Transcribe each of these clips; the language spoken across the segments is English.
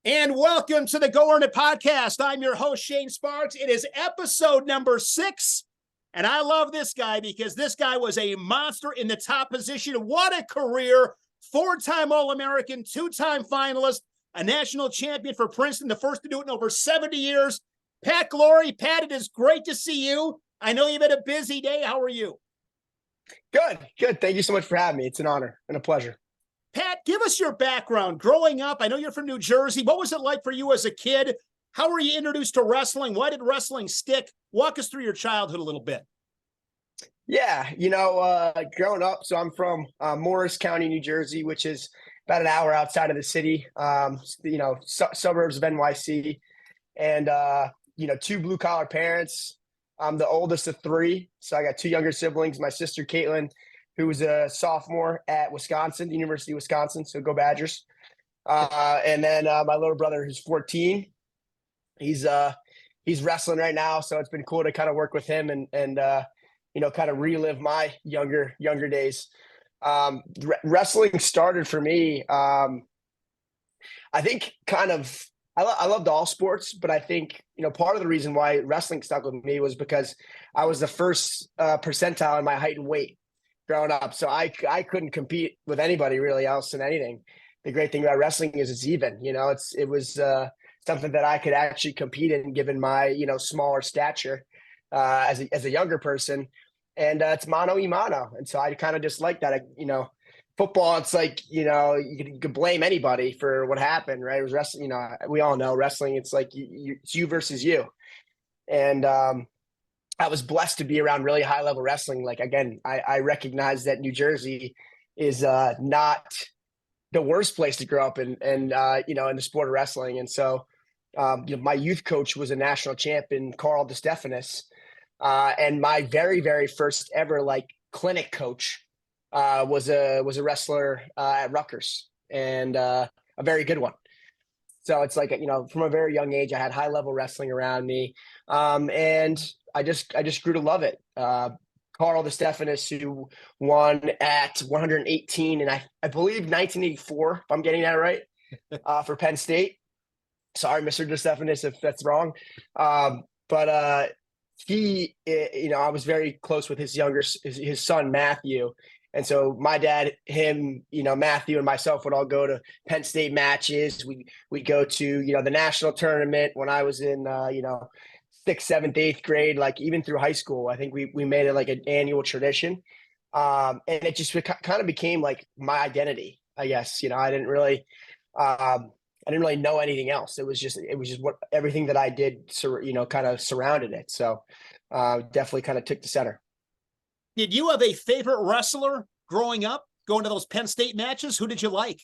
And welcome to the Go Earn It podcast. I'm your host, Shane Sparks. It is episode number 6. And I love this guy because this guy was a monster in the top position. What a career. 4-time All-American, 2-time finalist, a national champion for Princeton, the first to do it in over 70 years. Pat Glory. Pat, it is great to see you. I know you've had a busy day. How are you? Good. Thank you so much for having me. It's an honor and a pleasure. Pat, give us your background. Growing up, I know you're from New Jersey. What was it like for you as a kid? How were you introduced to wrestling? Why did wrestling stick? Walk us through your childhood a little bit. Yeah, growing up, so I'm from Morris County, New Jersey, which is about an hour outside of the city, suburbs of NYC. And, 2 blue-collar parents. I'm the oldest of 3, so I got 2 younger siblings. My sister, Caitlin, who was a sophomore at Wisconsin, the University of Wisconsin, so go Badgers. And then my little brother, who's 14, he's wrestling right now, so it's been cool to kind of work with him and kind of relive my younger days. Wrestling started for me. I think I loved all sports, but I think, part of the reason why wrestling stuck with me was because I was the first percentile in my height and weight growing up. So I couldn't compete with anybody really else in anything. The great thing about wrestling is it's even, it was something that I could actually compete in given my, smaller stature as a younger person. And it's mano a mano. And so I kind of just like that. Football, it's like, you could blame anybody for what happened, right? It was wrestling, we all know wrestling. It's like it's you versus you. And I was blessed to be around really high level wrestling. Like, again, I recognize that New Jersey is not the worst place to grow up in the sport of wrestling. And so, my youth coach was a national champion, Carl DeStefanis. And my very, very first ever clinic coach was a wrestler at Rutgers, and a very good one. So it's like, from a very young age, I had high level wrestling around me. And I just grew to love it. Carl DeStefanis, who won at 118, and I believe 1984, if I'm getting that right, for Penn State. Sorry, Mr. DeStefanis, if that's wrong. But he, I was very close with his son, Matthew. And so my dad, him, Matthew and myself would all go to Penn State matches. We'd go to, the national tournament when I was in, 6th, 7th, 8th grade, like even through high school. I think we made it like an annual tradition. And it just kind of became like my identity, I guess. I didn't really know anything else. It was just what everything that I did, kind of surrounded it. So definitely kind of took the center. Did you have a favorite wrestler growing up, going to those Penn State matches? Who did you like?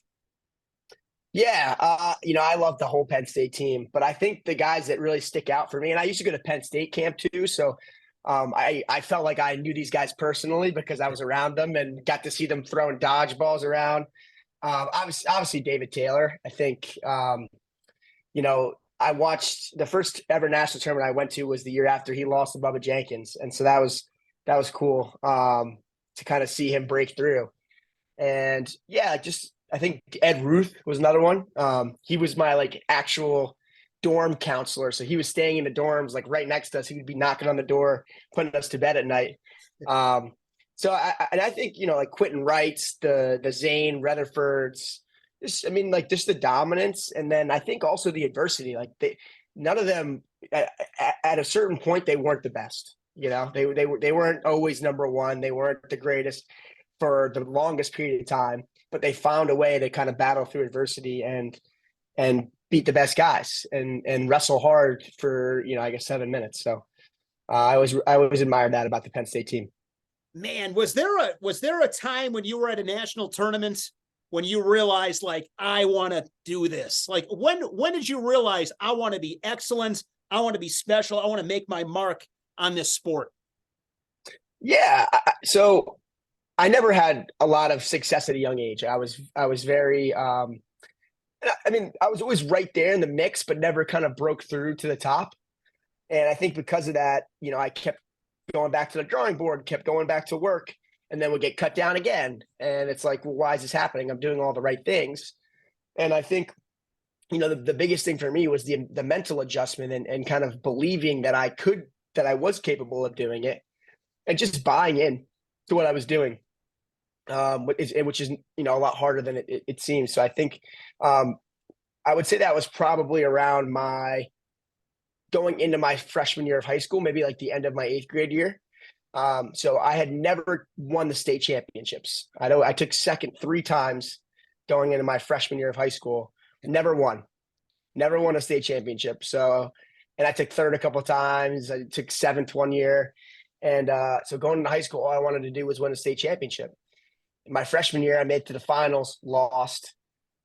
Yeah, I love the whole Penn State team, but I think the guys that really stick out for me, and I used to go to Penn State camp too, so I felt like I knew these guys personally because I was around them and got to see them throwing dodgeballs around. Obviously David Taylor. I think, I watched the first ever national tournament I went to was the year after he lost to Bubba Jenkins. And so that was cool to kind of see him break through. And yeah, I think Ed Ruth was another one. He was my actual dorm counselor. So he was staying in the dorms right next to us. He would be knocking on the door, putting us to bed at night. So I think, Quentin Wrights, the Zane Rutherfords, just the dominance. And then I think also the adversity, none of them at a certain point, they weren't the best. They weren't always number one. They weren't the greatest for the longest period of time, but they found a way to kind of battle through adversity and beat the best guys and wrestle hard for, 7 minutes. So I always admired that about the Penn State team. Man, was there a time when you were at a national tournament when you realized I want to do this? When did you realize I want to be excellent? I want to be special. I want to make my mark on this sport. Yeah. So I never had a lot of success at a young age. I was very, I was always right there in the mix, but never kind of broke through to the top. And I think because of that, I kept going back to the drawing board, kept going back to work, and then would get cut down again. And it's like, well, why is this happening? I'm doing all the right things. And I think the biggest thing for me was the mental adjustment and kind of believing that I was capable of doing it and just buying in to what I was doing. Which is, a lot harder than it seems. So I think, I would say that was probably around my going into my freshman year of high school, maybe like the end of my 8th grade year. So I had never won the state championships. I took second 3 times going into my freshman year of high school. Never won a state championship. So, and I took third a couple of times. I took 7th one year. And so going into high school, all I wanted to do was win a state championship. My freshman year, I made it to the finals, lost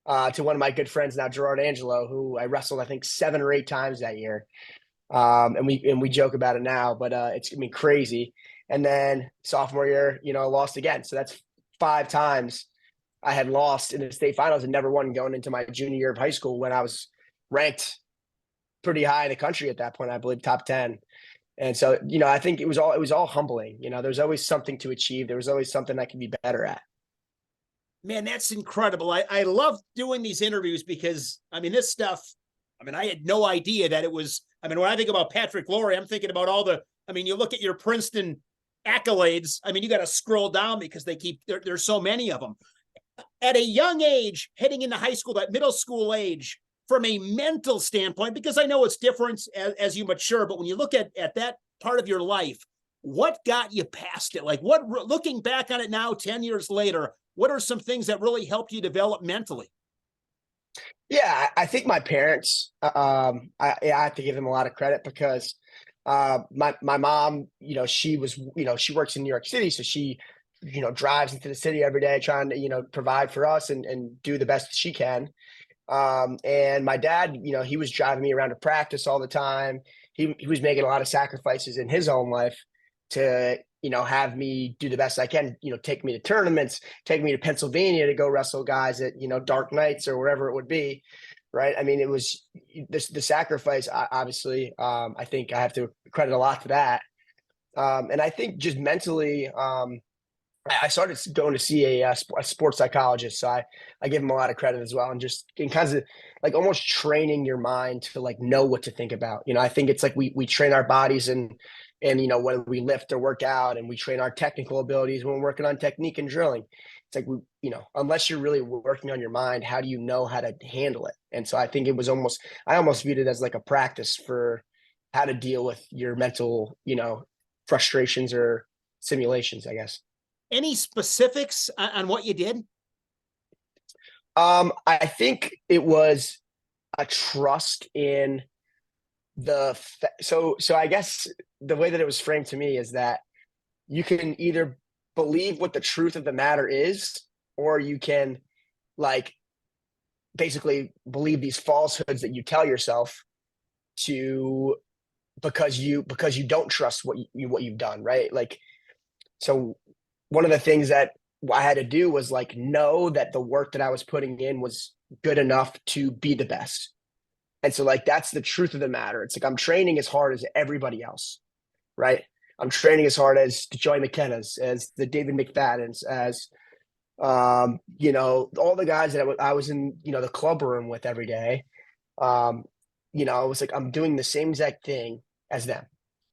to one of my good friends now, Gerard Angelo, who I wrestled, I think 7 or 8 times that year. And we joke about it now, but it's gonna be crazy. And then sophomore year, lost again. So that's 5 times I had lost in the state finals and never won going into my junior year of high school when I was ranked pretty high in the country at that point, I believe top 10. And so, I think it was all humbling. There's always something to achieve. There was always something I could be better at. Man, that's incredible. I love doing these interviews because, this stuff, I had no idea that it was, when I think about Patrick Lorre, I'm thinking about all you look at your Princeton accolades. You got to scroll down because there's so many of them. At a young age, heading into high school, that middle school age, from a mental standpoint, because I know it's different as you mature, but when you look at that part of your life, what got you past it? Like looking back on it now, 10 years later, what are some things that really helped you develop mentally? Yeah, I think my parents, I have to give them a lot of credit because my mom, she works in New York City. So she, drives into the city every day trying to, provide for us and do the best she can. And my dad, he was driving me around to practice all the time. He was making a lot of sacrifices in his own life to, have me do the best I can, take me to tournaments, take me to Pennsylvania to go wrestle guys at, dark nights or wherever it would be. Right. It was the sacrifice, obviously. I think I have to credit a lot to that. And I think just mentally, I started going to see a sports psychologist. So I give him a lot of credit as well. And just in kinds of like almost training your mind to like know what to think about. I think it's like we train our bodies and when we lift or work out, and we train our technical abilities when we're working on technique and drilling. It's like, unless you're really working on your mind, how do you know how to handle it? And so I think I almost viewed it as like a practice for how to deal with your mental, frustrations or simulations, I guess. Any specifics on what you did? I think it was a trust in so I guess the way that it was framed to me is that you can either believe what the truth of the matter is, or you can like basically believe these falsehoods that you tell yourself because you don't trust what you've done, right? Like, so one of the things that I had to do was like know that the work that I was putting in was good enough to be the best. And so like that's the truth of the matter. It's like I'm training as hard as everybody else, right? I'm training as hard as the Joey McKenna's, as the David McFadden's, as all the guys that I was in, the club room with every day. I was like, I'm doing the same exact thing as them.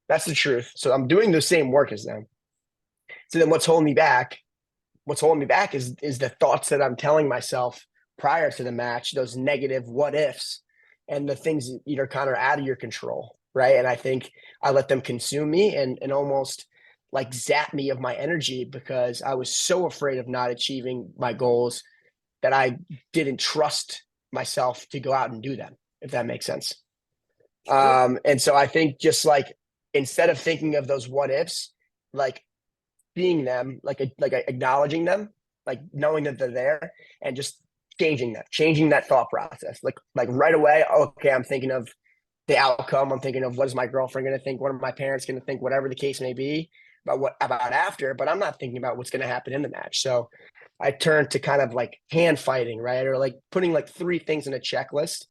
That's the truth. So I'm doing the same work as them. So then what's holding me back is the thoughts that I'm telling myself prior to the match, those negative what ifs and the things that are kind of out of your control. Right. And I think I let them consume me and almost like zap me of my energy because I was so afraid of not achieving my goals that I didn't trust myself to go out and do them, if that makes sense. And so I think just like, instead of thinking of those what ifs, like being them, like acknowledging them, like knowing that they're there and just changing that thought process. Like right away, okay, I'm thinking of the outcome. I'm thinking of what is my girlfriend going to think? What are my parents going to think? Whatever the case may be about after, but I'm not thinking about what's going to happen in the match. So I turned to kind of like hand fighting, right? Or like putting like 3 things in a checklist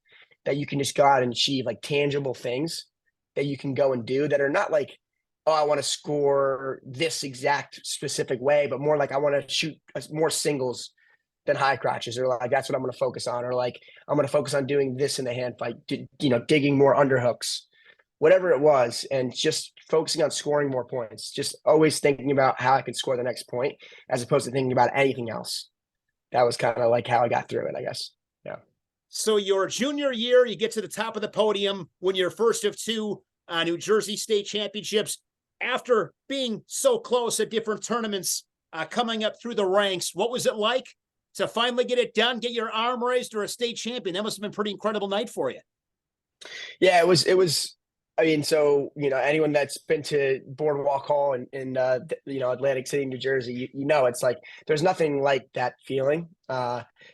that you can just go out and achieve, like tangible things that you can go and do that are not like, oh, I want to score this exact specific way, but more like I want to shoot more singles than high crotches, or like, that's what I'm going to focus on. Or like, I'm going to focus on doing this in the hand fight, digging more underhooks, whatever it was. And just focusing on scoring more points, just always thinking about how I could score the next point as opposed to thinking about anything else. That was kind of like how I got through it, I guess. Yeah. So your junior year, you get to the top of the podium, win your first of two New Jersey State Championships. After being so close at different tournaments, coming up through the ranks, what was it like to finally get it done, get your arm raised or a state champion? That must have been a pretty incredible night for you. Yeah, it was. I mean, so, anyone that's been to Boardwalk Hall in Atlantic City, New Jersey, it's like, there's nothing like that feeling.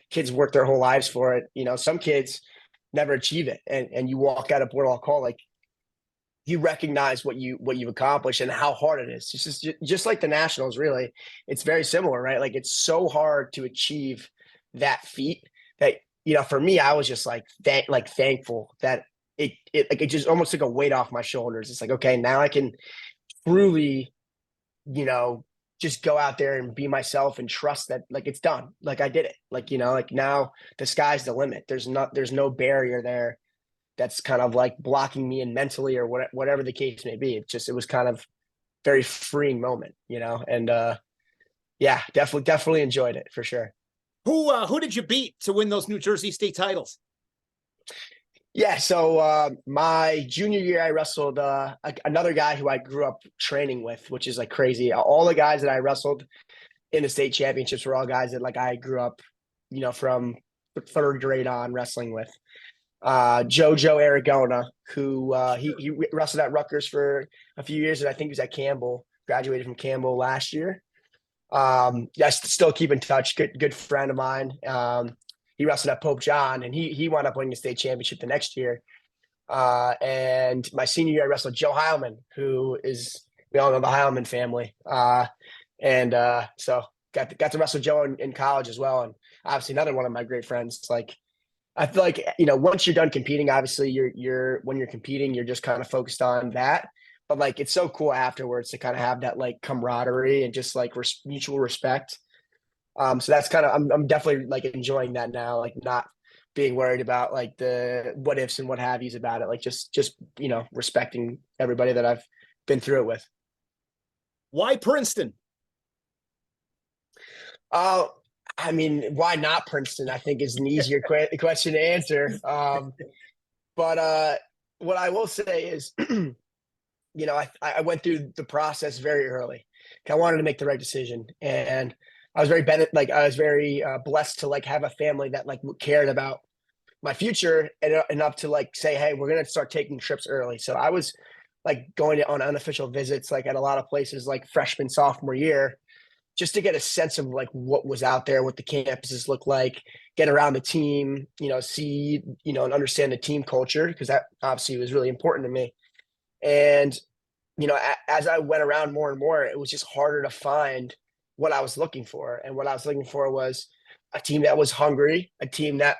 Kids work their whole lives for it. Some kids never achieve it. And you walk out of Boardwalk Hall, like, you recognize what you've accomplished and how hard it is. It's just like the Nationals, really. It's very similar, right? Like, it's so hard to achieve that feat that, for me, I was just like thankful that it just almost took a weight off my shoulders. It's like, okay, now I can truly, just go out there and be myself and trust that, like, it's done. Like, I did it. Like, like, now the sky's the limit. There's no barrier there that's kind of like blocking me in mentally or whatever the case may be. It was kind of very freeing moment, and yeah, definitely enjoyed it for sure. Who did you beat to win those New Jersey State titles? Yeah, so my junior year, I wrestled another guy who I grew up training with, which is like crazy. All the guys that I wrestled in the state championships were all guys that, like, I grew up, from third grade on wrestling with. Jojo Aragona, who he wrestled at Rutgers for a few years, and I think he was at Campbell, graduated from Campbell last year. Yeah, still keep in touch. Good friend of mine. He wrestled at Pope John, and he wound up winning the state championship the next year. And my senior year, I wrestled Joe Heilman, we all know the Heilman family. So got to wrestle Joe in college as well. And obviously another one of my great friends. Like, I feel like, once you're done competing, obviously when you're competing, you're just kind of focused on that. But, like, it's so cool afterwards to kind of have that, like, camaraderie and just, like, mutual respect. So that's kind of, I'm definitely, like, enjoying that now, like, not being worried about, like, the what ifs and what have yous about it. Like, just respecting everybody that I've been through it with. Why Princeton? I mean, why not Princeton? I think is an easier question to answer. But what I will say is, I went through the process very early. I wanted to make the right decision, and I was very blessed to, like, have a family that, like, cared about my future enough to, like, say, hey, we're gonna start taking trips early. So I was, like, going on unofficial visits, like, at a lot of places, like, freshman, sophomore year, just to get a sense of, like, what was out there, what the campuses look like, get around the team, see, and understand the team culture, because that obviously was really important to me. And, as I went around more and more, it was just harder to find what I was looking for. And what I was looking for was a team that was hungry, a team that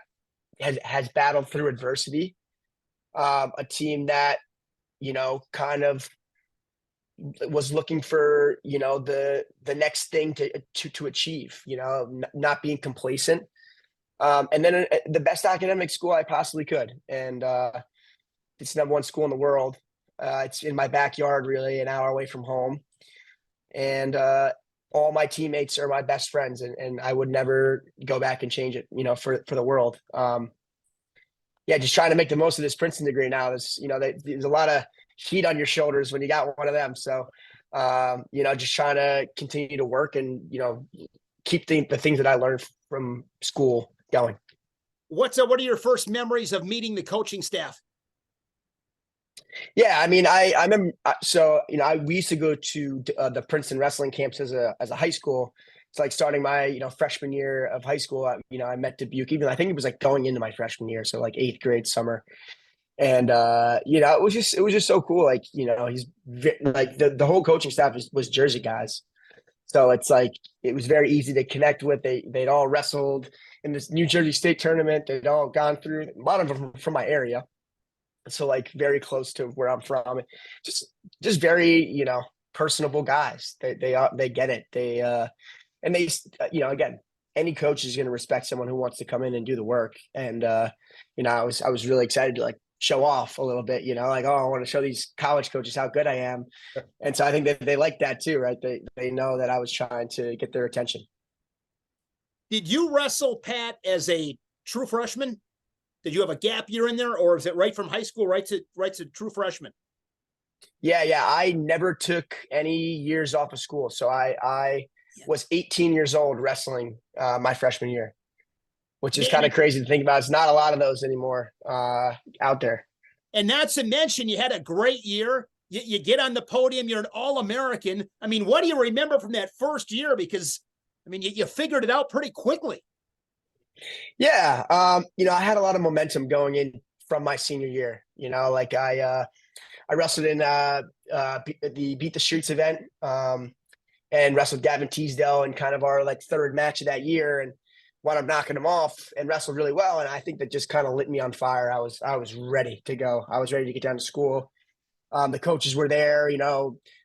has battled through adversity, a team that, kind of was looking for, the next thing to achieve, not being complacent. And then the best academic school I possibly could. And it's the #1 school in the world. It's in my backyard, really, an hour away from home. And all my teammates are my best friends, and I would never go back and change it, for the world. Yeah, just trying to make the most of this Princeton degree now. There's a lot of heat on your shoulders when you got one of them. So, just trying to continue to work and, keep the things that I learned from school going. What are your first memories of meeting the coaching staff? Yeah, I mean, I remember. So, we used to go to the Princeton wrestling camps as a high school. It's like starting my freshman year of high school. I met Dubuque. Even I think it was like going into my freshman year, so like 8th grade summer. And it was just so cool. Like, he's like the whole coaching staff was Jersey guys. So it's like it was very easy to connect with. They'd all wrestled in this New Jersey State tournament. They'd all gone through, a lot of them from my area. So, like, very close to where I'm from. Just very, personable guys. They get it. And they, again, any coach is going to respect someone who wants to come in and do the work. And, I was really excited to like show off a little bit, like, oh, I want to show these college coaches how good I am. And so I think that they like that too, right? They know that I was trying to get their attention. Did you wrestle, Pat, as a true freshman? Did you have a gap year in there, or is it right from high school right to true freshman? Yeah. I never took any years off of school. So I was 18 years old wrestling my freshman year, which is kind of crazy to think about. It's not a lot of those anymore out there. And not to mention, you had a great year. You get on the podium. You're an All-American. I mean, what do you remember from that first year? Because, I mean, you figured it out pretty quickly. Yeah. I had a lot of momentum going in from my senior year. Like I wrestled in the Beat the Streets event and wrestled Gavin Teasdale in kind of our like third match of that year, and wound up knocking him off and wrestled really well. And I think that just kind of lit me on fire. I was ready to go. I was ready to get down to school. The coaches were there,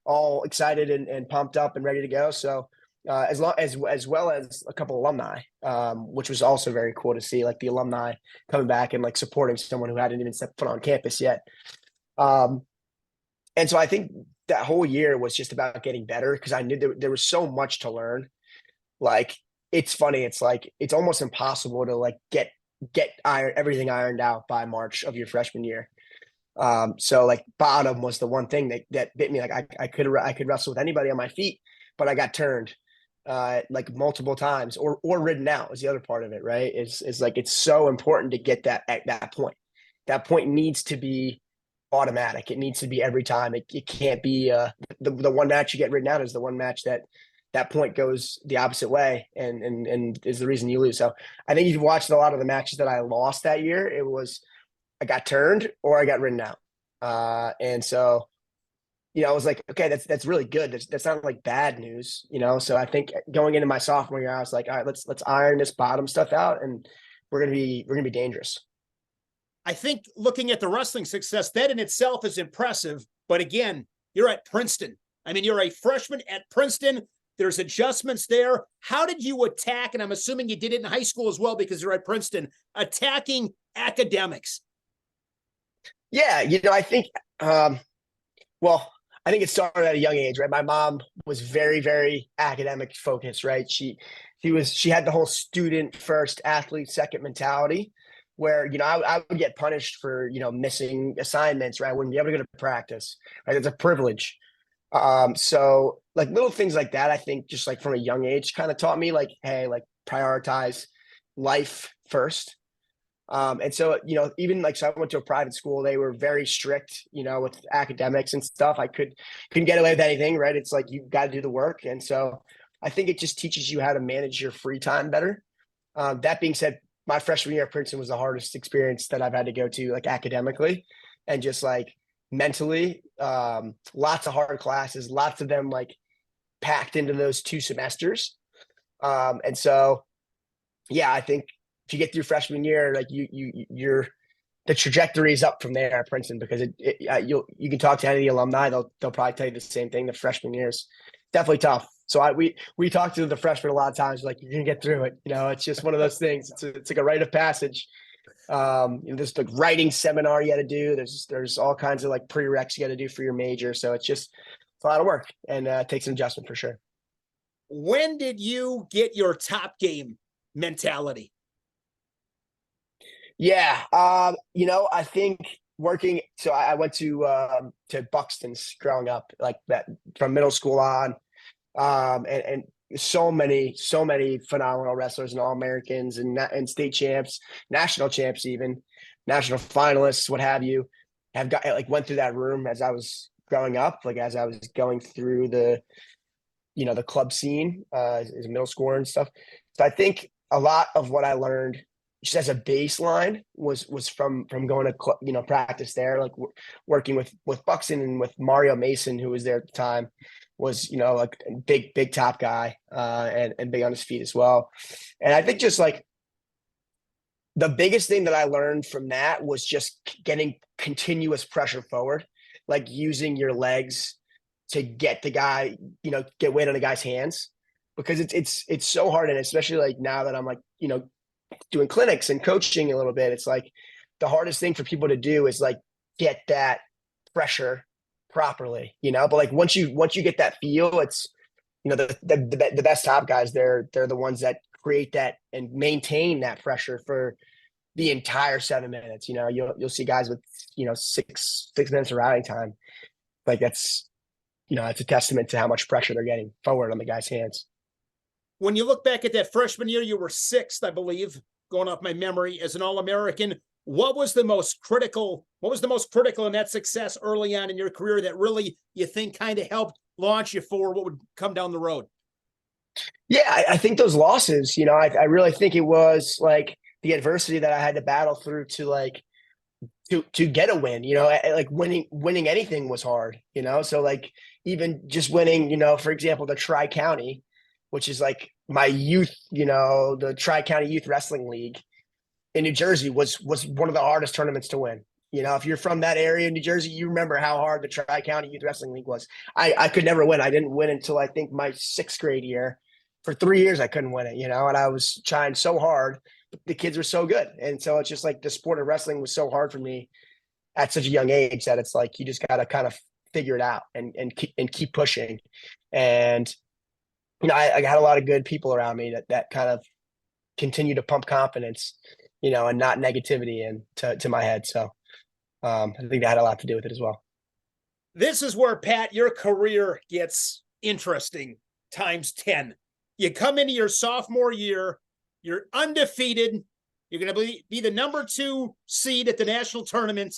all excited and pumped up and ready to go. So as well as a couple alumni, which was also very cool to see, like the alumni coming back and like supporting someone who hadn't even stepped foot on campus yet. And so I think that whole year was just about getting better, because I knew there was so much to learn. Like, it's funny. It's like, it's almost impossible to like get everything ironed out by March of your freshman year. So like bottom was the one thing that bit me. Like I could wrestle with anybody on my feet, but I got turned like multiple times or ridden out is the other part of it. Right. It's like, it's so important to get that at that point. That point needs to be automatic. It needs to be every time. It can't be the one match you get ridden out is the one match that point goes the opposite way and is the reason you lose. So I think you've watched a lot of the matches that I lost that year. It was, I got turned or I got ridden out. And so, I was like, okay, that's really good. That's not like bad news, So I think going into my sophomore year, I was like, all right, let's iron this bottom stuff out, and we're gonna be dangerous. I think looking at the wrestling success, that in itself is impressive. But again, you're at Princeton. I mean, you're a freshman at Princeton. There's adjustments there. How did you attack? And I'm assuming you did it in high school as well, because you're at Princeton, attacking academics. Yeah. I think, I think it started at a young age, right? My mom was very, very academic focused, right? She had the whole student first, athlete second mentality, where, I would get punished for, missing assignments, right? I wouldn't be able to go to practice, right? It's a privilege. So like little things like that, I think just like from a young age kind of taught me like, hey, like prioritize life first. And so, even like, so I went to a private school, they were very strict, with academics and stuff. I couldn't get away with anything, right? It's like, you got to do the work. And so I think it just teaches you how to manage your free time better. That being said, my freshman year at Princeton was the hardest experience that I've had to go to, like academically and just like mentally. Lots of hard classes, lots of them like packed into those 2 semesters. And so, yeah, I think if you get through freshman year, like you're the trajectory is up from there at Princeton, because you can talk to any of the alumni, they'll probably tell you the same thing. The freshman year is definitely tough. So we talked to the freshmen a lot of times, like, you're gonna get through it. It's just one of those things. It's like a rite of passage. There's the writing seminar you got to do. There's all kinds of like prereqs you got to do for your major. So it's a lot of work, and takes an adjustment for sure. When did you get your top game mentality? Yeah. I think working. So I went to Buxton's growing up, like that from middle school on. And so many phenomenal wrestlers and All-Americans and state champs, national champs, even national finalists, what have you, went through that room as I was growing up, like as I was going through the club scene, as a middle schooler and stuff. So I think a lot of what I learned just as a baseline was from going to practice there, like working with Buxton and with Mario Mason, who was there at the time, was like a big top guy, and big on his feet as well. And I think just like the biggest thing that I learned from that was just getting continuous pressure forward, like using your legs to get the guy, get weight on the guy's hands. because it's so hard. And especially like now that I'm like, doing clinics and coaching a little bit, it's like the hardest thing for people to do is like get that pressure properly, but like once you get that feel, it's, the best top guys, they're the ones that create that and maintain that pressure for the entire 7 minutes. You'll see guys with, 6 minutes of routing time. Like that's, it's a testament to how much pressure they're getting forward on the guy's hands. When you look back at that freshman year, you were sixth, I believe, going off my memory, as an All-American. What was the most critical in that success early on in your career that really you think kind of helped launch you for what would come down the road? Yeah, I think those losses, I really think it was like the adversity that I had to battle through to like to get a win. Like winning anything was hard, so like even just winning, for example, the Tri-County, which is like my youth, the Tri-County Youth Wrestling League in New Jersey was one of the hardest tournaments to win. If you're from that area in New Jersey, you remember how hard the Tri-County Youth Wrestling League was. I could never win. I didn't win until I think my 6th grade year. For 3 years, I couldn't win it, and I was trying so hard. But the kids were so good. And so it's just like the sport of wrestling was so hard for me at such a young age that it's like you just got to kind of figure it out and keep pushing. And I got a lot of good people around me that kind of continue to pump confidence, and not negativity into my head. So I think that had a lot to do with it as well. This is where, Pat, your career gets interesting times 10. You come into your sophomore year, you're undefeated. You're going to be the number 2 seed at the national tournament,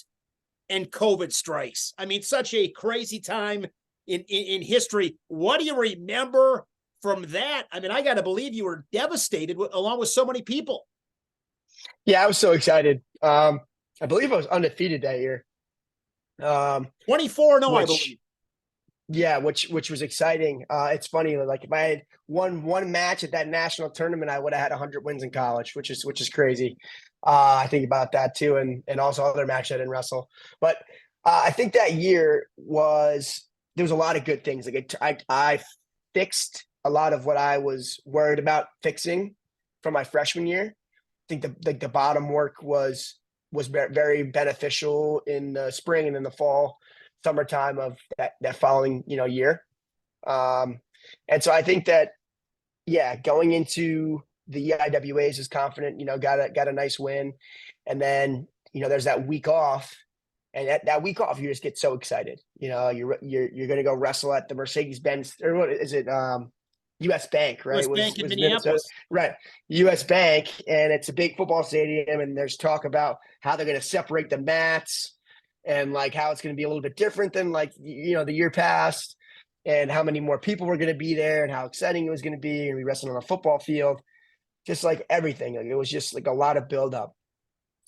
and COVID strikes. I mean, such a crazy time in history. What do you remember from that? I mean, I got to believe you were devastated along with so many people. Yeah, I was so excited. I believe I was undefeated that year. 24-0, I believe. Yeah, which was exciting. It's funny, like if I had won one match at that national tournament, I would have had 100 wins in college, which is crazy. I think about that too, and also other matches I didn't wrestle. But I think that year there was a lot of good things. Like I fixed a lot of what I was worried about fixing from my freshman year. I think the bottom work was very beneficial in the spring and in the fall, summertime of that following year. And so I think that, yeah, going into the EIWAs is confident, got a nice win. And then, there's that week off, and that week off, you just get so excited. You're going to go wrestle at the Mercedes-Benz, or what is it? US Bank, right? US Bank in Minneapolis. Right. US Bank. And it's a big football stadium. And there's talk about how they're going to separate the mats and like how it's going to be a little bit different than like, the year past, and how many more people were going to be there and how exciting it was going to be. And we wrestled on a football field, just like everything. Like it was just like a lot of buildup.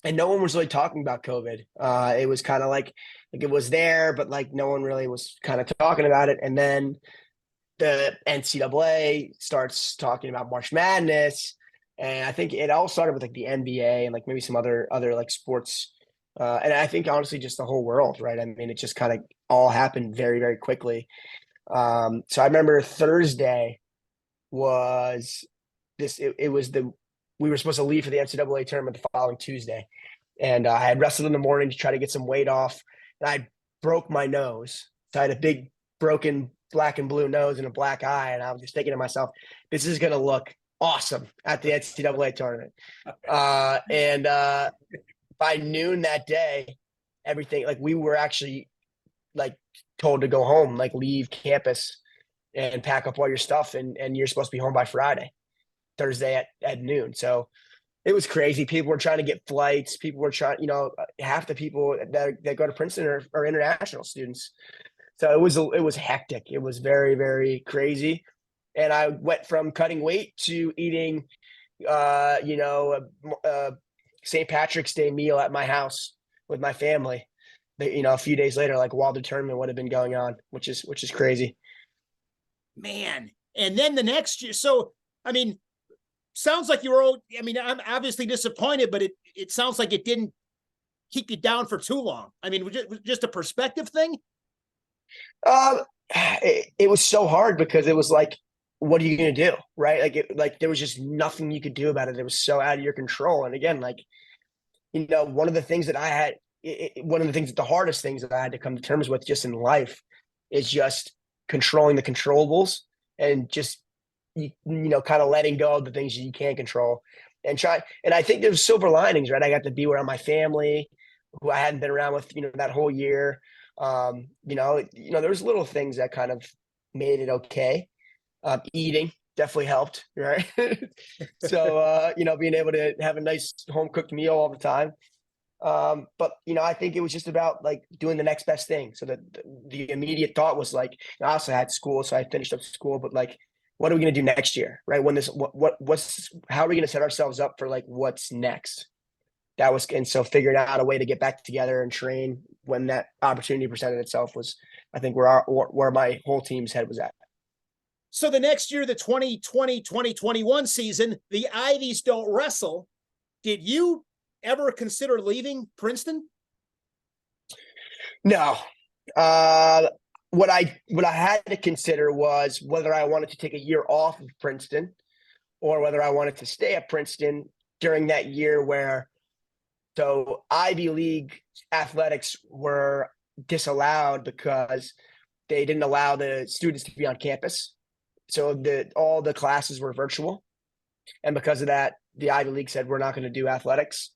And no one was really talking about COVID. It was kind of like it was there, but like no one really was kind of talking about it. And then the NCAA starts talking about March Madness, and I think it all started with like the NBA and like maybe some other like sports, and I think honestly just the whole world, right? I mean, it just kind of all happened very, very quickly. So I remember Thursday was this. It was we were supposed to leave for the NCAA tournament the following Tuesday, and I had wrestled in the morning to try to get some weight off, and I broke my nose. So I had a big broken black and blue nose and a black eye. And I was just thinking to myself, this is going to look awesome at the NCAA tournament. And by noon that day, everything, like we were actually like told to go home, like leave campus and pack up all your stuff. And you're supposed to be home by Thursday at noon. So it was crazy. People were trying to get flights. People were trying, half the people that go to Princeton are international students. So it was hectic. It was very, very crazy. And I went from cutting weight to eating, St. Patrick's Day meal at my house with my family. A few days later, like while the tournament would have been going on, which is crazy. Man. And then the next year. So, I mean, sounds like you were old. I mean, I'm obviously disappointed, but it sounds like it didn't keep you down for too long. I mean, was just a perspective thing? It was so hard because it was like what are you going to do? Right. Like there was just nothing you could do about it. It was so out of your control. And again, like, one of the things that I had, one of the things, the hardest things that I had to come to terms with just in life is just controlling the controllables and just, kind of letting go of the things that you can't control and try. And I think there's silver linings, right? I got to be around my family who I hadn't been around with, that whole year. There was little things that kind of made it okay. Eating definitely helped, right? So, being able to have a nice home cooked meal all the time. But I think it was just about like doing the next best thing. So that the immediate thought was like, I also had school, so I finished up school, but like, what are we going to do next year? Right. When how are we going to set ourselves up for like, what's next? And so figuring out a way to get back together and train when that opportunity presented itself was, I think, where my whole team's head was at. So the next year, the 2020-2021 season, the Ivies don't wrestle. Did you ever consider leaving Princeton? No. What I had to consider was whether I wanted to take a year off of Princeton or whether I wanted to stay at Princeton during that year where Ivy League athletics were disallowed because they didn't allow the students to be on campus. So all the classes were virtual. And because of that, the Ivy League said, we're not going to do athletics,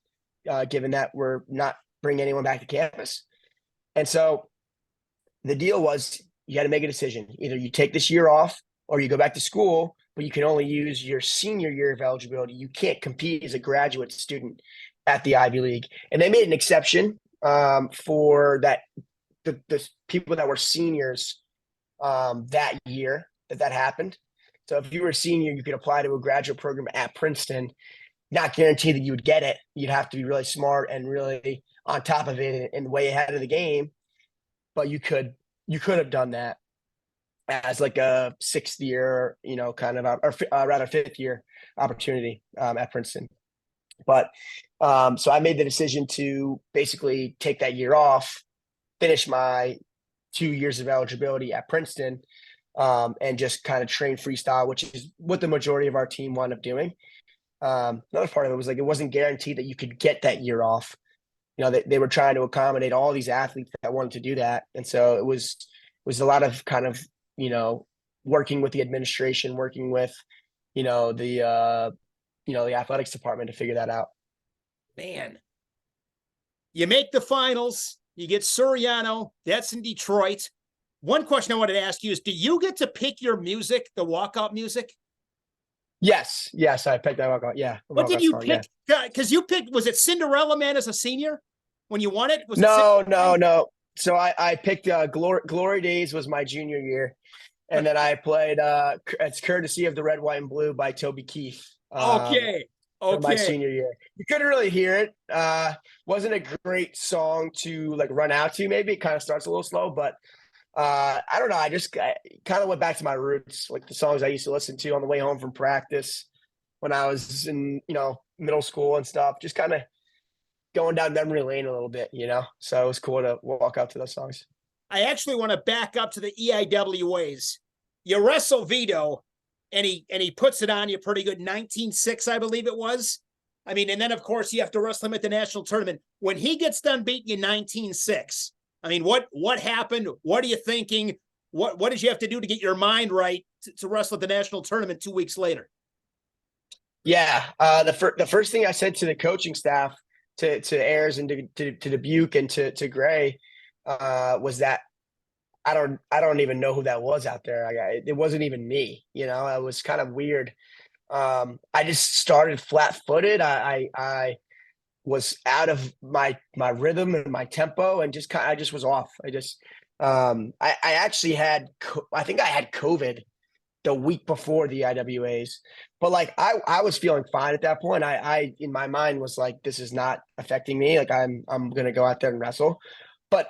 given that we're not bringing anyone back to campus. And so the deal was you had to make a decision. Either you take this year off or you go back to school, but you can only use your senior year of eligibility. You can't compete as a graduate student at the Ivy League. And they made an exception for that, the people that were seniors that year that happened. So if you were a senior, you could apply to a graduate program at Princeton, not guarantee that you would get it. You'd have to be really smart and really on top of it and way ahead of the game. But you could have done that as like a sixth year, kind of, or rather fifth year opportunity at Princeton. But so I made the decision to basically take that year off, finish my 2 years of eligibility at Princeton, and just kind of train freestyle, which is what the majority of our team wound up doing. Another part of it was like, it wasn't guaranteed that you could get that year off. They were trying to accommodate all these athletes that wanted to do that. And so it was a lot of kind of, working with the administration, working with, the athletics department to figure that out. Man, you make the finals, you get Suriano, that's in Detroit. One question I wanted to ask you is, do you get to pick your music, the walkout music? Yes, I picked that walkout. Yeah. What did you pick? Because you picked, was it Cinderella Man as a senior when you won it? No. So I picked Glory Days was my junior year. And then I played It's Courtesy of the Red, White, and Blue by Toby Keith. Okay. For my senior year. You couldn't really hear it. Wasn't a great song to like run out to. Maybe it kind of starts a little slow, but I don't know. I kind of went back to my roots, like the songs I used to listen to on the way home from practice when I was in, middle school and stuff, just kind of going down memory lane a little bit, so it was cool to walk out to those songs. I actually want to back up to the EIWAs. You wrestle Vito and he puts it on you pretty good. 19-6, I believe it was. I mean, and then of course you have to wrestle him at the national tournament. When he gets done beating you 19-6, I mean, what happened? What are you thinking? What did you have to do to get your mind right to wrestle at the national tournament 2 weeks later? Yeah, the first thing I said to the coaching staff, to Ayers and to Dubuque and to Gray, was that I don't even know who that was out there. It wasn't even me. It was kind of weird. I just started flat-footed. I was out of my rhythm and my tempo, and I just was off. I actually I think I had COVID the week before the IWAs, but like I was feeling fine at that point. I in my mind was like, this is not affecting me. Like I'm gonna go out there and wrestle. But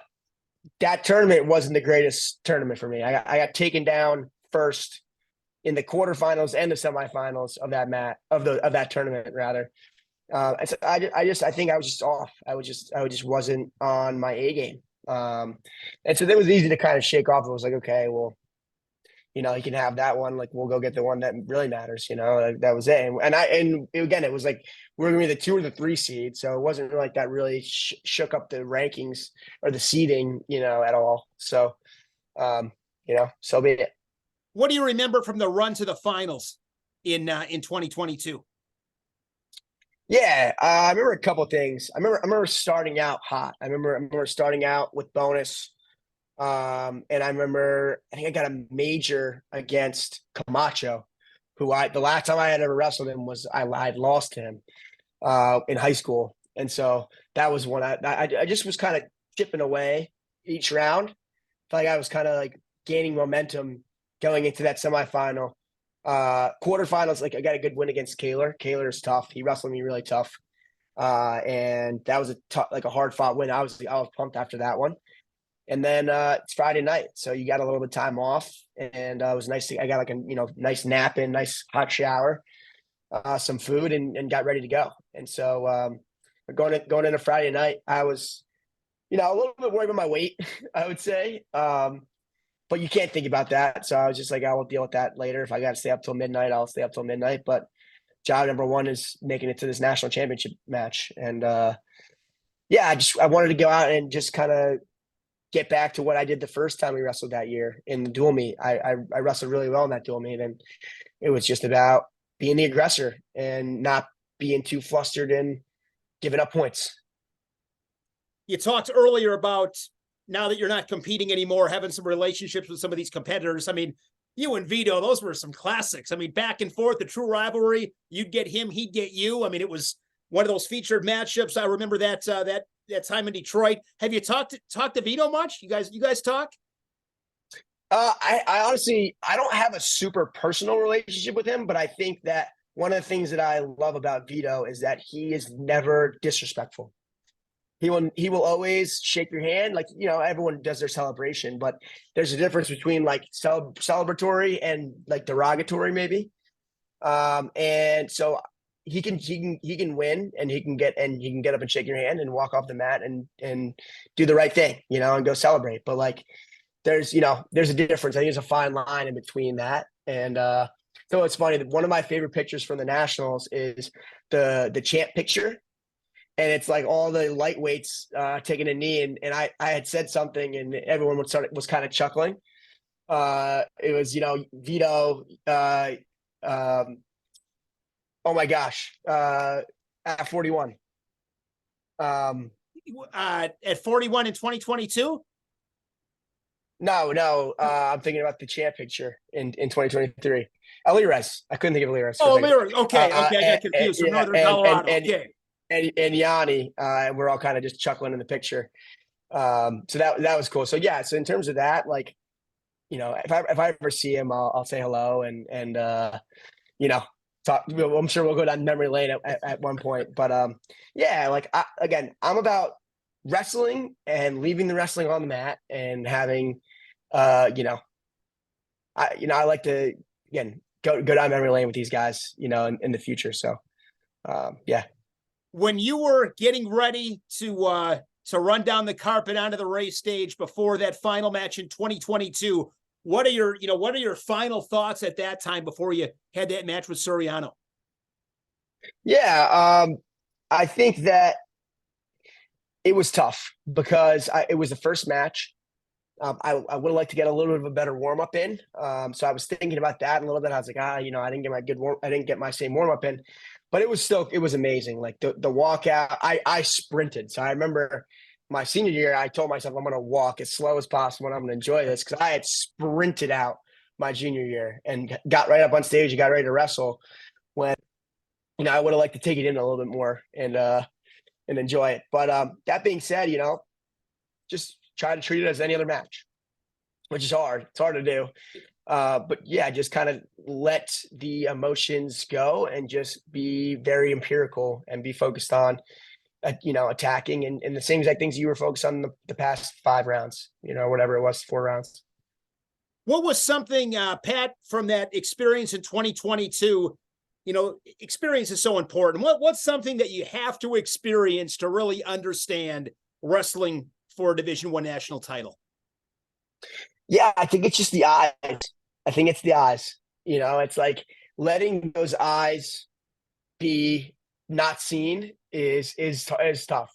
that tournament wasn't the greatest tournament for me. I got taken down first in the quarterfinals and the semifinals of that tournament rather. And so I think I was just off. I just wasn't on my A game. And so that was easy to kind of shake off. It was like, okay, well, he can have that one. Like, we'll go get the one that really matters. Like, that was it. And again, it was like we were going to be the 2 or the 3 seed, so it wasn't like that really shook up the rankings or the seeding, at all. So, so be it. What do you remember from the run to the finals in 2022? Yeah, I remember a couple of things. I remember starting out hot. I remember starting out with bonus. And I think I got a major against Camacho, who the last time I had ever wrestled him was I'd lost to him in high school. And so that was one I just was kind of chipping away each round. I felt like I was kind of like gaining momentum going into that semifinal. Quarterfinals, like I got a good win against Kaler. Kaler's tough. He wrestled me really tough. And that was a hard fought win. I was pumped after that one. And then it's Friday night, so you got a little bit of time off, and it was nice. I got like a nice nap in, nice hot shower, some food, and got ready to go. And so going into Friday night, I was a little bit worried about my weight, I would say, but you can't think about that. So I was just like, I will deal with that later. If I got to stay up till midnight, I'll stay up till midnight. But job number one is making it to this national championship match, and I wanted to go out and just kind of get back to what I did the first time we wrestled that year in the dual meet. I wrestled really well in that dual meet, and it was just about being the aggressor and not being too flustered and giving up points. You talked earlier about now that you're not competing anymore, having some relationships with some of these competitors. I mean, you and Vito, those were some classics. I mean, back and forth, the true rivalry. You'd get him, he'd get you. I mean, it was one of those featured matchups. I remember that time in Detroit. Have you talked to Vito much? You guys talk? I honestly, I don't have a super personal relationship with him, but I think that one of the things that I love about Vito is that he is never disrespectful. He will always shake your hand. Like, everyone does their celebration, but there's a difference between like celebratory and like derogatory maybe. And so he can win, and he can get up and shake your hand and walk off the mat and do the right thing, and go celebrate. But like, there's a difference. I think there's a fine line in between that. And so it's funny that one of my favorite pictures from the nationals is the champ picture. And it's like all the lightweights taking a knee, and I had said something, and everyone was kind of chuckling. It was Vito. Oh my gosh! At 41. At 41 in 2022. No. I'm thinking about the champ picture in 2023. Alirez. I couldn't think of Alirez. Oh, Alirez. Okay. I got confused from Northern Colorado. And Yanni, we're all kind of just chuckling in the picture. So that was cool. So yeah. So in terms of that, like, if I ever see him, I'll say hello and talk. I'm sure we'll go down memory lane at one point. But like I'm about wrestling and leaving the wrestling on the mat and having, I like to go down memory lane with these guys, in the future. So yeah. When you were getting ready to run down the carpet onto the race stage before that final match in 2022, what are your final thoughts at that time before you had that match with Soriano? Yeah, I think that it was tough because it was the first match. I would have liked to get a little bit of a better warm up in. So I was thinking about that a little bit. I was like, I didn't get my same warm up in. But it was amazing. Like the walkout, I sprinted. So I remember my senior year, I told myself I'm going to walk as slow as possible and I'm going to enjoy this because I had sprinted out my junior year and got right up on stage and got ready to wrestle when, I would have liked to take it in a little bit more and enjoy it. But that being said, just try to treat it as any other match, which is hard. It's hard to do. But yeah, just kind of let the emotions go and just be very empirical and be focused on, attacking and the same exact things you were focused on the past 5 rounds, whatever it was, 4 rounds. What was something, Pat, from that experience in 2022? Experience is so important. What's something that you have to experience to really understand wrestling for a Division I national title? Yeah, I think it's just the eyes. I think it's the eyes. It's like letting those eyes be not seen is tough.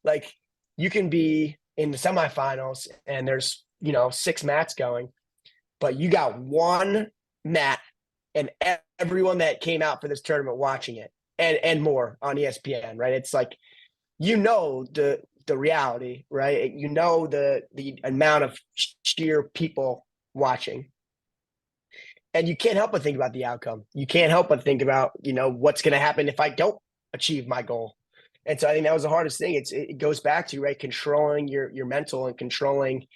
Like you can be in the semifinals and there's 6 mats going, but you got one mat and everyone that came out for this tournament watching it and more on ESPN, right? It's like the reality, right? The amount of sheer people watching. And you can't help but think about the outcome. You can't help but think about, what's going to happen if I don't achieve my goal. And so I think that was the hardest thing. It goes back to, right, controlling your mental and controlling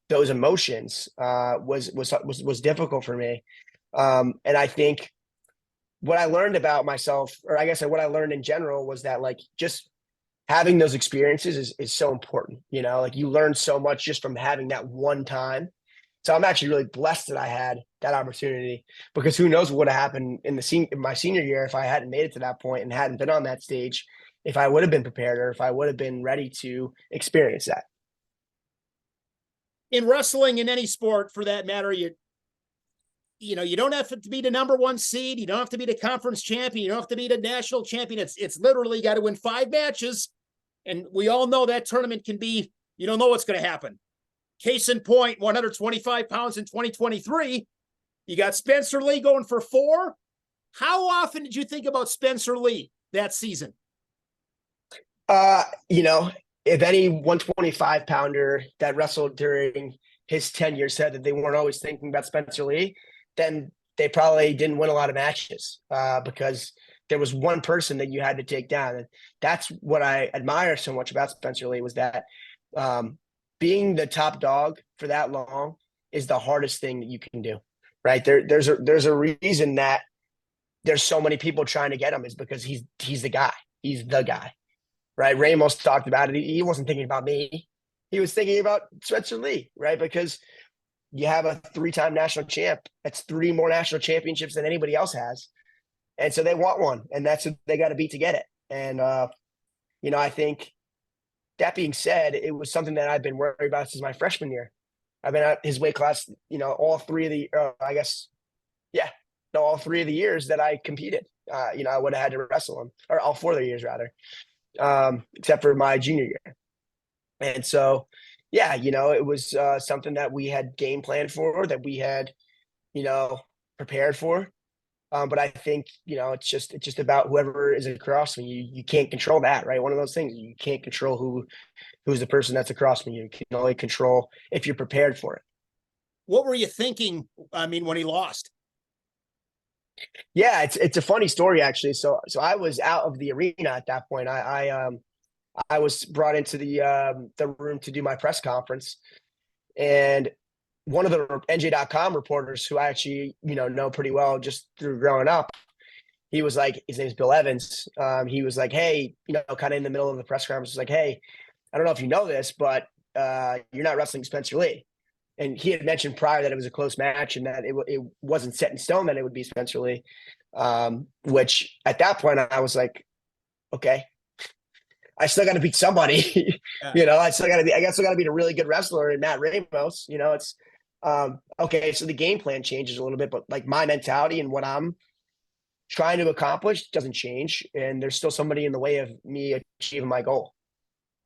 those emotions was difficult for me. And I think what I learned about myself, or I guess what I learned in general, was that like just having those experiences is so important. Like you learn so much just from having that one time. So I'm actually really blessed that I had that opportunity, because who knows what would have happened in my senior year if I hadn't made it to that point and hadn't been on that stage, if I would have been prepared or if I would have been ready to experience that. In wrestling, in any sport for that matter, you don't have to be the number 1 seed. You don't have to be the conference champion. You don't have to be the national champion. It's literally got to win 5 matches. And we all know that tournament can be, you don't know what's going to happen. Case in point, 125 pounds in 2023. You got Spencer Lee going for 4. How often did you think about Spencer Lee that season? If any 125 pounder that wrestled during his tenure said that they weren't always thinking about Spencer Lee, then they probably didn't win a lot of matches because there was one person that you had to take down. And that's what I admire so much about Spencer Lee, was that being the top dog for that long is the hardest thing that you can do, right? There's a reason that there's so many people trying to get him, is because he's the guy. He's the guy, right? Ramos talked about it. He wasn't thinking about me. He was thinking about Spencer Lee, right? Because you have a 3-time national champ. That's 3 more national championships than anybody else has. And so they want one, and that's what they got to beat to get it. And, I think that being said, it was something that I've been worried about since my freshman year. I've been at his weight class, all 3 of the, all 3 of the years that I competed. I would have had to wrestle him, or all 4 of the years rather, except for my junior year. And so, it was something that we had game planned for, that we had, prepared for. But I think, it's just about whoever is across me. You can't control that, right? One of those things, you can't control who's the person that's across from you. You can only control if you're prepared for it. What were you thinking? I mean, when he lost? Yeah, it's a funny story actually. So I was out of the arena at that point. I was brought into the room to do my press conference, and one of the NJ.com reporters, who I actually know pretty well just through growing up, he was like, his name's Bill Evans. He was like, hey, kind of in the middle of the press conference, was like, hey, I don't know if you know this, but you're not wrestling Spencer Lee. And he had mentioned prior that it was a close match and that it wasn't set in stone that it would be Spencer Lee, which at that point I was like, okay, I still got to beat somebody. Yeah. I still got to be a really good wrestler in Matt Ramos. It's okay. So the game plan changes a little bit, but like my mentality and what I'm trying to accomplish doesn't change. And there's still somebody in the way of me achieving my goal.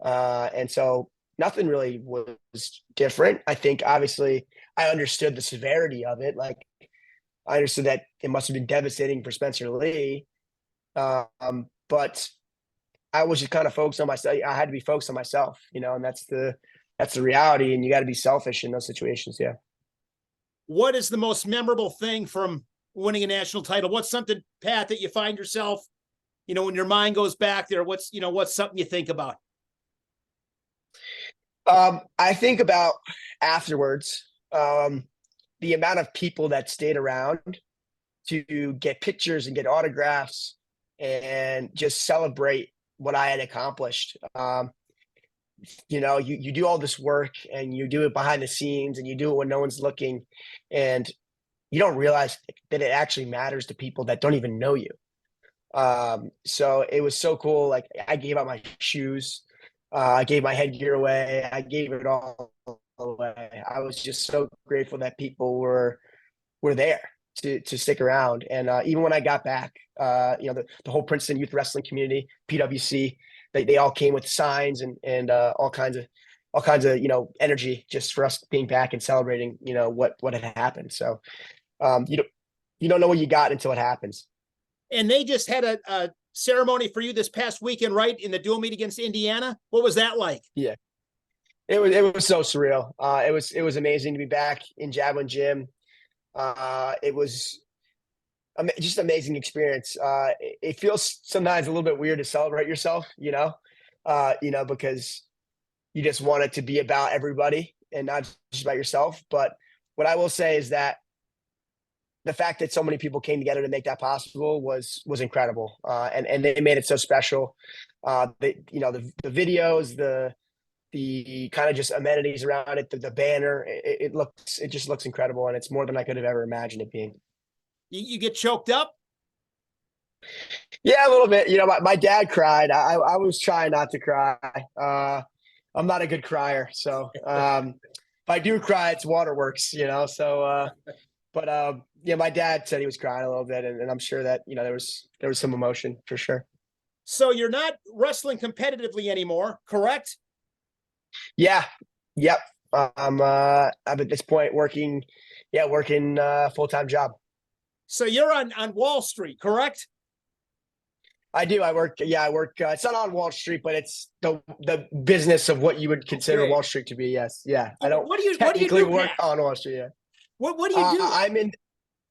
And so nothing really was different. I think obviously I understood the severity of it. Like I understood that it must have been devastating for Spencer Lee. But I was just kind of focused on myself. I had to be focused on myself, and that's the reality. And you got to be selfish in those situations. Yeah. What is the most memorable thing from winning a national title? What's something, Pat, that you find yourself, when your mind goes back there, what's something you think about? I think about afterwards, the amount of people that stayed around to get pictures and get autographs and just celebrate what I had accomplished. You do all this work and you do it behind the scenes and you do it when no one's looking, and you don't realize that it actually matters to people that don't even know you. So it was so cool. Like I gave out my shoes. I gave my headgear away. I gave it all away. I was just so grateful that people were were there to stick around. And even when I got back, the whole Princeton youth wrestling community, PWC, they all came with signs and all kinds of energy just for us being back and celebrating what had happened. So you don't know what you got until it happens. And they just had a ceremony for you this past weekend, right? In the dual meet against Indiana. What was that like? Yeah, it was so surreal. It was amazing to be back in Javelin Gym. It was just an amazing experience. It feels sometimes a little bit weird to celebrate yourself, because you just want it to be about everybody and not just about yourself. But what I will say is that the fact that so many people came together to make that possible was incredible. And they made it so special. The videos, the kind of just amenities around it, the banner, it just looks incredible. And it's more than I could have ever imagined it being. You get choked up? Yeah, a little bit. My dad cried. I was trying not to cry. I'm not a good crier. So if I do cry, it's waterworks, so, but my dad said he was crying a little bit, and I'm sure that, there was some emotion for sure. So you're not wrestling competitively anymore, correct? Yeah. Yep. I'm at this point working full-time job. So you're on Wall Street, correct? I do. I work. It's not on Wall Street, but it's the business of what you would consider Wall Street to be. Yes. Yeah. I don't technically work on Wall Street. Yeah. What do you do?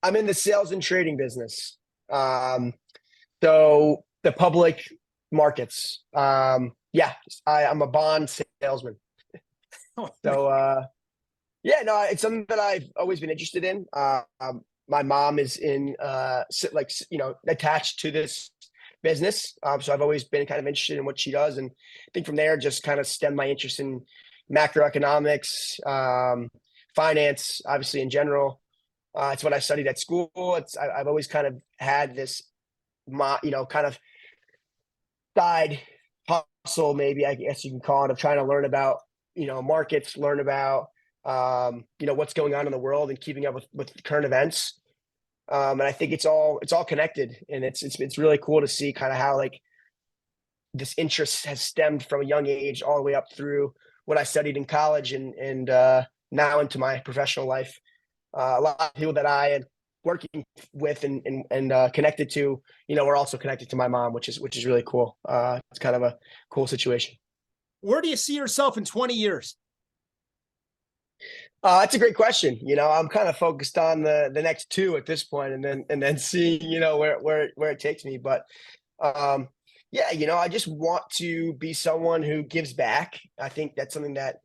I'm in the sales and trading business. So the public markets. I'm a bond salesman. So it's something that I've always been interested in. My mom is attached to this business. So I've always been kind of interested in what she does. And I think from there, just kind of stemmed my interest in macroeconomics, finance, obviously in general. It's what I studied at school. I've always kind of had this, kind of side hustle, maybe I guess you can call it, of trying to learn about, markets, learn about, what's going on in the world and keeping up with current events. And I think it's all connected, and it's really cool to see kind of how like this interest has stemmed from a young age all the way up through what I studied in college and now into my professional life. A lot of people that I am working with and connected to, are also connected to my mom, which is really cool. It's kind of a cool situation. Where do you see yourself in 20 years? That's a great question. I'm kind of focused on the next two at this point, and then seeing, where it takes me. But I just want to be someone who gives back. I think that's something that,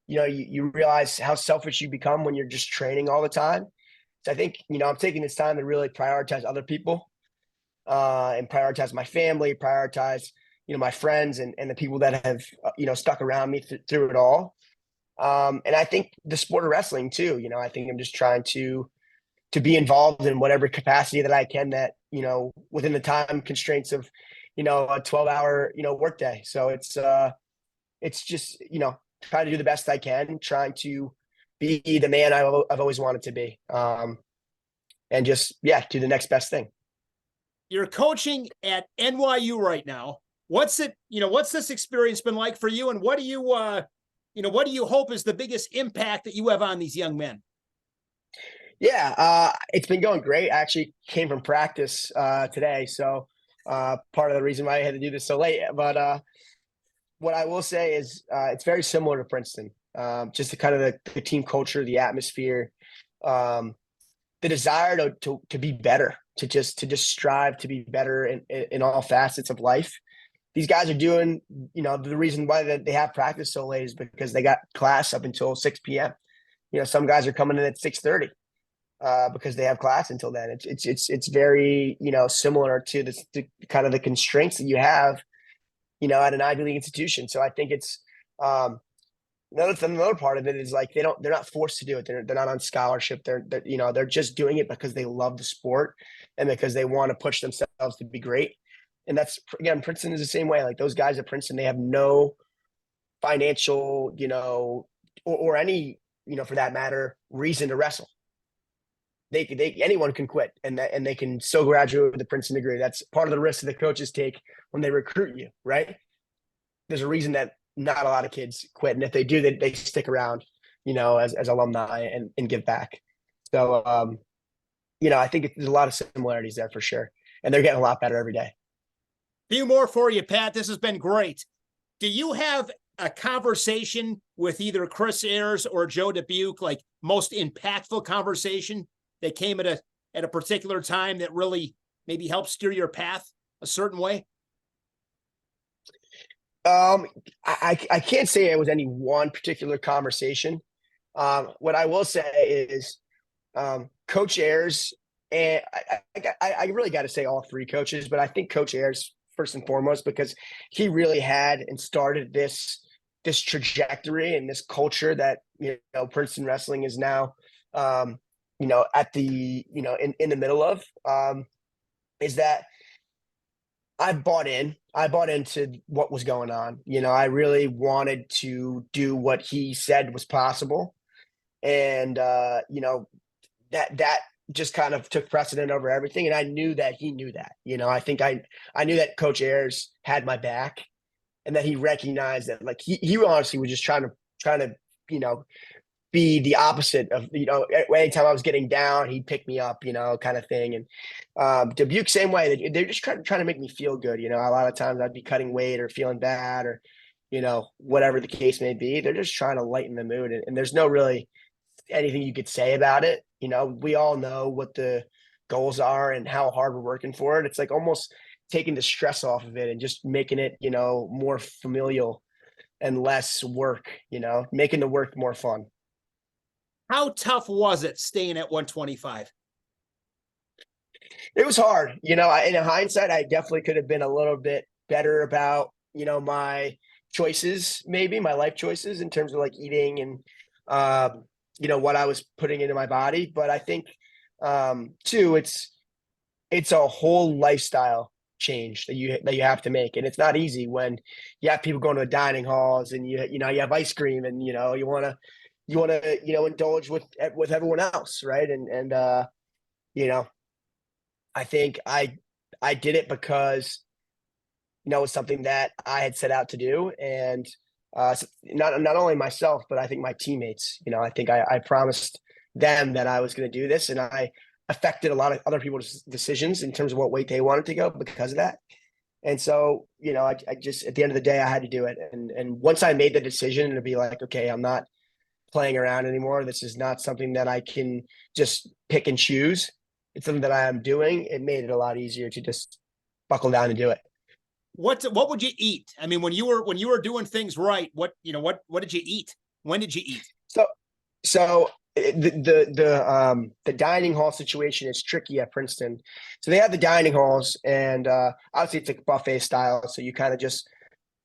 you realize how selfish you become when you're just training all the time. So I think, I'm taking this time to really prioritize other people, and prioritize my family, prioritize, my friends and the people that have, stuck around me through it all. And I think the sport of wrestling too, I think I'm just trying to be involved in whatever capacity that I can, that, within the time constraints of, a 12-hour, workday. So it's just, trying to do the best I can, trying to be the man I've always wanted to be. And just, do the next best thing. You're coaching at NYU right now. What's this experience been like for you? And what do you hope is the biggest impact that you have on these young men? Yeah, it's been going great. I actually came from practice today. So part of the reason why I had to do this so late. But what I will say is it's very similar to Princeton. Just the kind of the team culture, the atmosphere, the desire to be better, to just strive to be better in all facets of life. These guys are doing, the reason why they have practice so late is because they got class up until 6 p.m. Some guys are coming in at 6:30 because they have class until then. It's very, similar to the kind of the constraints that you have, at an Ivy League institution. So I think it's another part of it is like they're not forced to do it. They're not on scholarship. They're just doing it because they love the sport and because they want to push themselves to be great. And that's, again, Princeton is the same way. Like those guys at Princeton, they have no financial, or any, for that matter, reason to wrestle. anyone can quit and they can still graduate with a Princeton degree. That's part of the risk that the coaches take when they recruit you, right? There's a reason that not a lot of kids quit. And if they do, they stick around, as alumni and give back. So, I think there's a lot of similarities there for sure. And they're getting a lot better every day. Few more for you, Pat. This has been great. Do you have a conversation with either Chris Ayers or Joe Dubuque, like most impactful conversation that came at a particular time that really maybe helped steer your path a certain way? I can't say it was any one particular conversation. What I will say is Coach Ayers, and I really got to say all three coaches, but I think Coach Ayers first and foremost, because he really had and started this trajectory and this culture that, Princeton wrestling is now, at the, in the middle of, is that I bought into what was going on. I really wanted to do what he said was possible. And, that just kind of took precedent over everything. And I knew that he knew that. I think I knew that Coach Ayers had my back and that he recognized that, like, he honestly was just trying to, be the opposite of, anytime I was getting down, he'd pick me up, kind of thing. And Dubuque, same way. They're just trying to make me feel good. A lot of times I'd be cutting weight or feeling bad or, whatever the case may be. They're just trying to lighten the mood. And there's no really anything you could say about it. We all know what the goals are and how hard we're working for it. It's like almost taking the stress off of it and just making it, more familial and less work, making the work more fun. How tough was it staying at 125? It was hard. In hindsight, I definitely could have been a little bit better about, my choices, maybe my life choices in terms of like eating and, what I was putting into my body. But I think, too, it's a whole lifestyle change that you have to make. And it's not easy when you have people going to dining halls and you have ice cream and, you want to, indulge with everyone else. Right. And I think I did it because, it's something that I had set out to do. And not only myself, but I think my teammates, I think I promised them that I was going to do this, and I affected a lot of other people's decisions in terms of what weight they wanted to go because of that. And so, I just, at the end of the day, I had to do it. And once I made the decision to be like, okay, I'm not playing around anymore. This is not something that I can just pick and choose. It's something that I am doing. It made it a lot easier to just buckle down and do it. What would you eat? I mean, when you were doing things right, what did you eat? When did you eat? So the dining hall situation is tricky at Princeton. So they have the dining halls, and obviously it's like buffet style. So you kind of just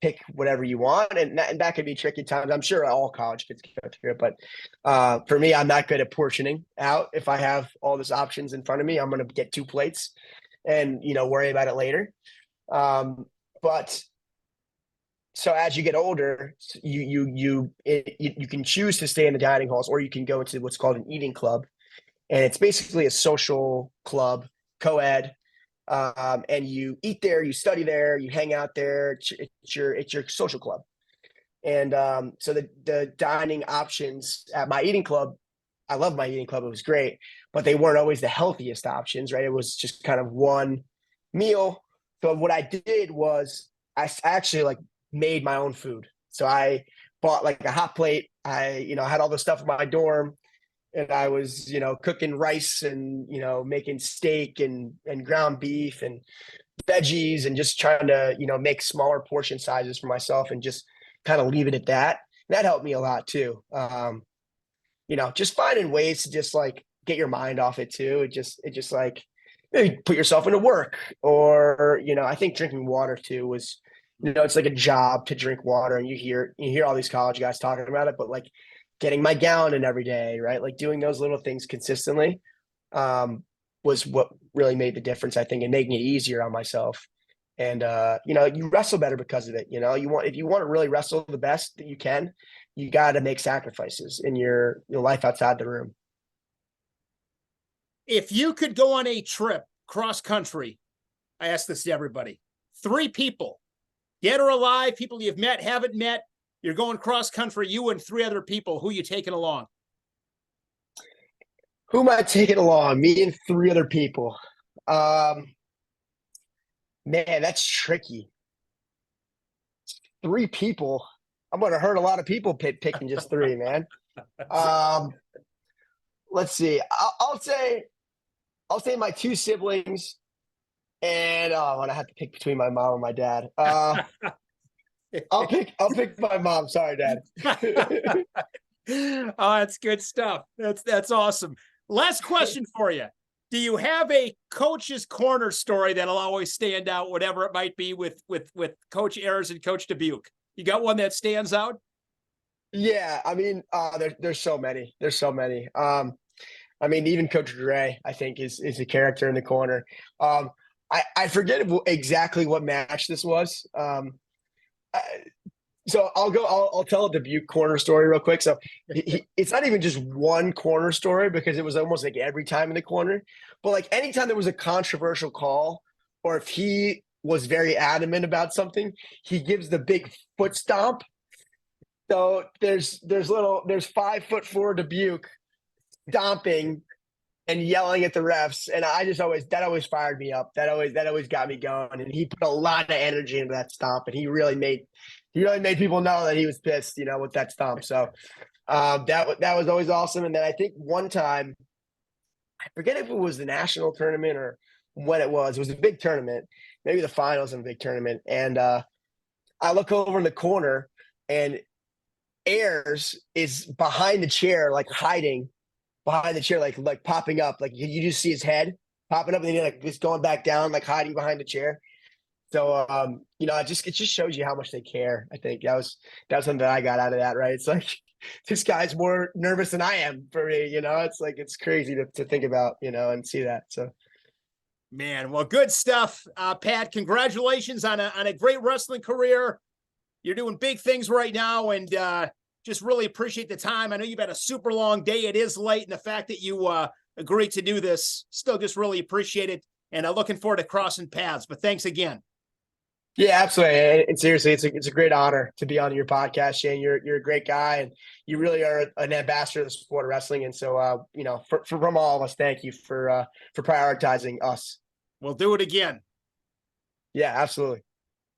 pick whatever you want, and that could be tricky times. I'm sure all college kids go through it, but for me, I'm not good at portioning out. If I have all these options in front of me, I'm going to get 2 plates and worry about it later. But so as you get older, you can choose to stay in the dining halls, or you can go into what's called an eating club, and it's basically a social club, co-ed, and you eat there, you study there, you hang out there. It's your social club, and so the dining options at my eating club, I love my eating club. It was great, but they weren't always the healthiest options, right? It was just kind of one meal. So what I did was I actually like made my own food. So I bought like a hot plate. I had all the stuff in my dorm, and I was, cooking rice and, making steak and ground beef and veggies and just trying to, make smaller portion sizes for myself and just kind of leave it at that. And that helped me a lot too. Just finding ways to just like get your mind off it too. It just like, maybe put yourself into work, or, I think drinking water too was, it's like a job to drink water, and you hear all these college guys talking about it, but like getting my gallon in every day, right? Like doing those little things consistently was what really made the difference, I think, and making it easier on myself. And, you wrestle better because of it. If you want to really wrestle the best that you can, you got to make sacrifices in your life outside the room. If you could go on a trip cross country, I ask this to everybody, 3 people, dead or alive, people you've met, haven't met, you're going cross country, you and 3 other people, who you taking along? Who am I taking along? Me and 3 other people. Man, that's tricky. 3 people. I'm going to hurt a lot of people picking just 3, man. Let's see. I'll say my 2 siblings, and I have to pick between my mom and my dad. I'll pick my mom. Sorry, Dad. Oh, that's good stuff. That's awesome. Last question for you. Do you have a coach's corner story that'll always stand out, whatever it might be, with Coach Ayers and Coach Dubuque? You got one that stands out? Yeah, I mean, there's so many. There's so many. I mean, even Coach Dre, I think, is a character in the corner. I forget exactly what match this was. So I'll tell a Dubuque corner story real quick. So it's not even just one corner story, because it was almost like every time in the corner. But like anytime there was a controversial call, or if he was very adamant about something, he gives the big foot stomp. So there's 5'4" Dubuque stomping and yelling at the refs, and that always fired me up. That always got me going. And he put a lot of energy into that stomp, and he really made people know that he was pissed, with that stomp. So that was always awesome. And then I think one time, I forget if it was the national tournament or when it was. It was a big tournament, maybe the finals of a big tournament. And I look over in the corner, and Ayers is behind the chair, like hiding behind the chair, like popping up. Like you just see his head popping up, and then like just going back down, like hiding behind the chair. So it just shows you how much they care. I think that was something that I got out of that, right? It's like, this guy's more nervous than I am for me, it's like, it's crazy to think about, and see that. So, man, well, good stuff. Pat, congratulations on a great wrestling career. You're doing big things right now, and just really appreciate the time. I know you've had a super long day. It is late, and the fact that you agreed to do this, still just really appreciate it. And looking forward to crossing paths, but thanks again. Yeah, absolutely. And seriously, it's a great honor to be on your podcast, Shane. You're a great guy, and you really are an ambassador of the sport of wrestling. And so, from all of us, thank you for prioritizing us. We'll do it again. Yeah, absolutely.